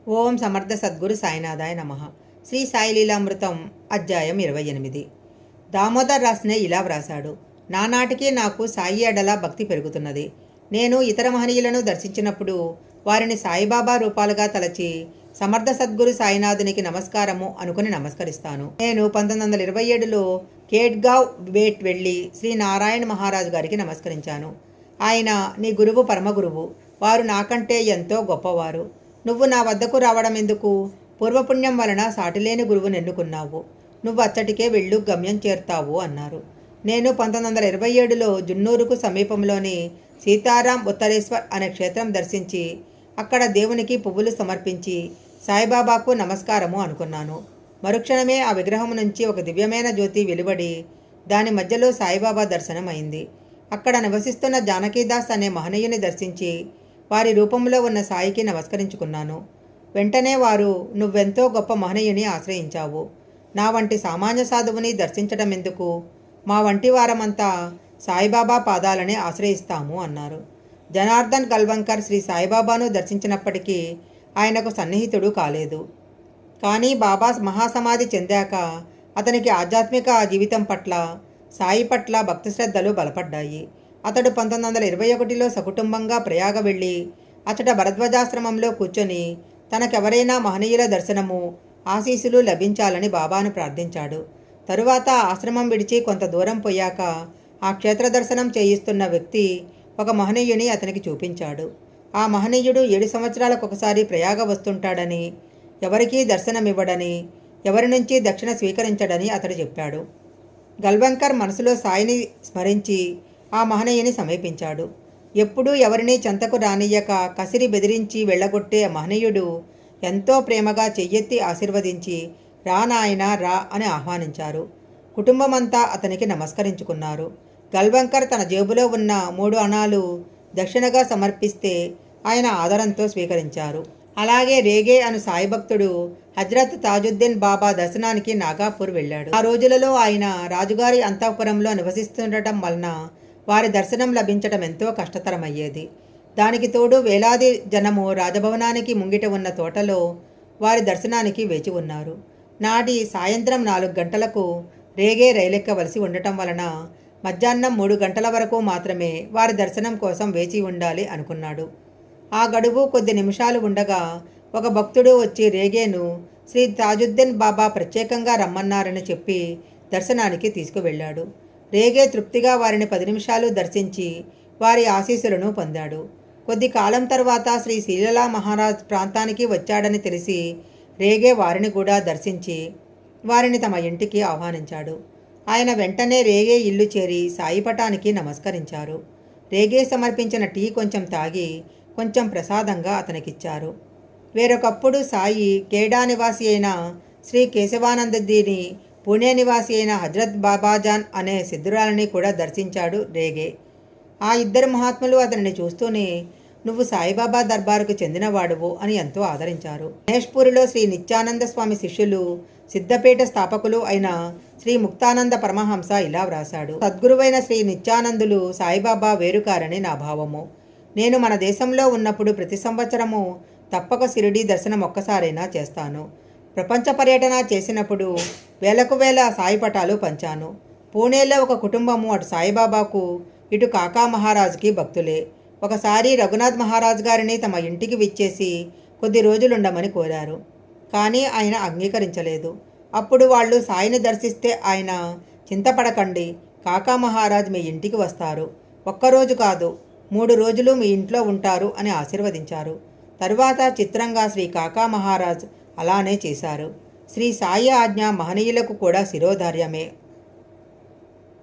ఓం సమర్థ సద్గురు సాయినాథాయ నమః. శ్రీ సాయి లీలామృతం అధ్యాయం 28. దామోదర్ రాస్నే ఇలా వ్రాశాడు. నానాటికి నాకు సాయి ఎడల భక్తి పెరుగుతున్నది. నేను ఇతర మహనీయులను దర్శించినప్పుడు వారిని సాయిబాబా రూపాలుగా తలచి సమర్థ సద్గురు సాయినాథునికి నమస్కారము అనుకుని నమస్కరిస్తాను. నేను 1927లో కేట్గావ్ బేట్ వెళ్ళి శ్రీ నారాయణ మహారాజు గారికి నమస్కరించాను. ఆయన నీ గురువు పరమగురువు, వారు నాకంటే ఎంతో గొప్పవారు. నువ్వు నా వద్దకు రావడం ఎందుకు? పూర్వపుణ్యం వలన సాటిలేని గురువును ఎన్నుకున్నావు. నువ్వు అచ్చటికే వెళ్ళు, గమ్యం చేరుతావు అన్నారు. నేను 1927లో జున్నూరుకు సమీపంలోని సీతారాం ఉత్తరేశ్వర్ అనే క్షేత్రం దర్శించి అక్కడ దేవునికి పువ్వులు సమర్పించి సాయిబాబాకు నమస్కారము అనుకున్నాను. మరుక్షణమే ఆ విగ్రహం నుంచి ఒక దివ్యమైన జ్యోతి వెలువడి దాని మధ్యలో సాయిబాబా దర్శనం అయింది. అక్కడ నివసిస్తున్న జానకీదాస్ అనే మహనీయుని దర్శించి వారి రూపంలో ఉన్న సాయికి నమస్కరించుకున్నాను. వెంటనే వారు, నువ్వెంతో గొప్ప మహనీయుని ఆశ్రయించావు. నా వంటి సామాన్య సాధువుని దర్శించడం ఎందుకు? మా వంటి వారమంతా సాయిబాబా పాదాలనే ఆశ్రయిస్తాము అన్నారు. జనార్దన్ గల్వంకర్ శ్రీ సాయిబాబాను దర్శించినప్పటికీ ఆయనకు సన్నిహితుడు కాలేదు. కానీ బాబా మహాసమాధి చెందాక అతనికి ఆధ్యాత్మిక జీవితం పట్ల, సాయి పట్ల భక్తి శ్రద్ధలు బలపడ్డాయి. అతడు 1921లో సకుటుంబంగా ప్రయాగ వెళ్ళి అచట భరద్వాజాశ్రమంలో కూర్చొని తనకెవరైనా మహనీయుల దర్శనము, ఆశీస్సులు లభించాలని బాబాను ప్రార్థించాడు. తరువాత ఆశ్రమం విడిచి కొంత దూరం పోయాక ఆ క్షేత్ర దర్శనం చేయిస్తున్న వ్యక్తి ఒక మహనీయుని అతనికి చూపించాడు. ఆ మహనీయుడు 7 సంవత్సరాలకు ఒకసారి ప్రయాగ వస్తుంటాడని, ఎవరికీ దర్శనమివ్వడని, ఎవరి నుంచి దక్షిణ స్వీకరించడని అతడు చెప్పాడు. గల్వంకర్ మనసులో సాయిని స్మరించి ఆ మహనీయుని సమీపించాడు. ఎప్పుడూ ఎవరినీ చెంతకు రానియ్యక కసిరి బెదిరించి వెళ్ళగొట్టే మహనీయుడు ఎంతో ప్రేమగా చెయ్యెత్తి ఆశీర్వదించి రా నాయనా రా అని ఆహ్వానించారు. కుటుంబమంతా అతనికి నమస్కరించుకున్నారు. గల్వంకర్ తన జేబులో ఉన్న 3 అణాలు దక్షిణగా సమర్పిస్తే ఆయన ఆదరంతో స్వీకరించారు. అలాగే రేగే అను సాయి భక్తుడు హజ్రత్ తాజుద్దీన్ బాబా దర్శనానికి నాగాపూర్ వెళ్ళాడు. ఆ రోజులలో ఆయన రాజుగారి అంతఃపురంలో నివసిస్తుండటం వలన వారి దర్శనం లభించటం ఎంతో కష్టతరమయ్యేది. దానికి తోడు వేలాది జనము రాజభవనానికి ముంగిట ఉన్న తోటలో వారి దర్శనానికి వేచి ఉన్నారు. నాటి సాయంత్రం 4 గంటలకు రేగే రైలెక్కవలసి ఉండటం వలన మధ్యాహ్నం 3 గంటల వరకు మాత్రమే వారి దర్శనం కోసం వేచి ఉండాలి అనుకున్నాడు. ఆ గడువు కొద్ది నిమిషాలు ఉండగా ఒక భక్తుడు వచ్చి రేగేను శ్రీ తాజుద్దీన్ బాబా ప్రత్యేకంగా రమ్మన్నారని చెప్పి దర్శనానికి తీసుకువెళ్ళాడు. రేగే తృప్తిగా వారిని 10 నిమిషాలు దర్శించి వారి ఆశీస్సులను పొందాడు. కొద్ది కాలం తర్వాత శ్రీ శ్రీలలా మహారాజ్ ప్రాంతానికి వచ్చాడని తెలిసి రేగే వారిని కూడా దర్శించి వారిని తమ ఇంటికి ఆహ్వానించాడు. ఆయన వెంటనే రేగే ఇల్లు చేరి సాయిపటానికి నమస్కరించారు. రేగే సమర్పించిన టీ కొంచెం తాగి కొంచెం ప్రసాదంగా అతనికిచ్చారు. వేరొకప్పుడు సాయి కేడా నివాసి అయిన శ్రీ కేశవానందజీని, పూణే నివాసి అయిన హజ్రత్ బాబాజాన్ అనే సిద్ధురాలని కూడా దర్శించాడు రేగే. ఆ 2 మహాత్ములు అతనిని చూస్తూనే నువ్వు సాయిబాబా దర్బారుకు చెందినవాడువు అని ఎంతో ఆదరించారు. గణేష్పూరిలో శ్రీ నిత్యానంద స్వామి శిష్యులు, సిద్ధపీఠ స్థాపకులు అయిన శ్రీ ముక్తానంద పరమహంస ఇలా వ్రాశాడు. సద్గురువైన శ్రీ నిత్యానందులు సాయిబాబా వేరుకారని నా భావము. నేను మన దేశంలో ఉన్నప్పుడు ప్రతి సంవత్సరము తప్పక షిరిడీ దర్శనం ఒక్కసారైనా చేస్తాను. ప్రపంచ పర్యటన చేసినప్పుడు వేలకు వేల సాయిపటాలు పంచాను. పూణేలో ఒక కుటుంబము అటు సాయిబాబాకు, ఇటు కాకా మహారాజుకి భక్తులే. ఒకసారి రఘునాథ్ మహారాజ్ గారిని తమ ఇంటికి విచ్చేసి కొద్ది రోజులుండమని కోరారు. కానీ ఆయన అంగీకరించలేదు. అప్పుడు వాళ్ళు సాయిని దర్శిస్తే ఆయన, చింతపడకండి, కాకా మహారాజ్ మీ ఇంటికి వస్తారు. ఒక్కరోజు కాదు, 3 రోజులు మీ ఇంట్లో ఉంటారు అని ఆశీర్వదించారు. తరువాత చిత్రంగా శ్రీ కాకా మహారాజ్ అలానే చేశారు. శ్రీ సాయి ఆజ్ఞ మహనీయులకు కూడా శిరోధార్యమే.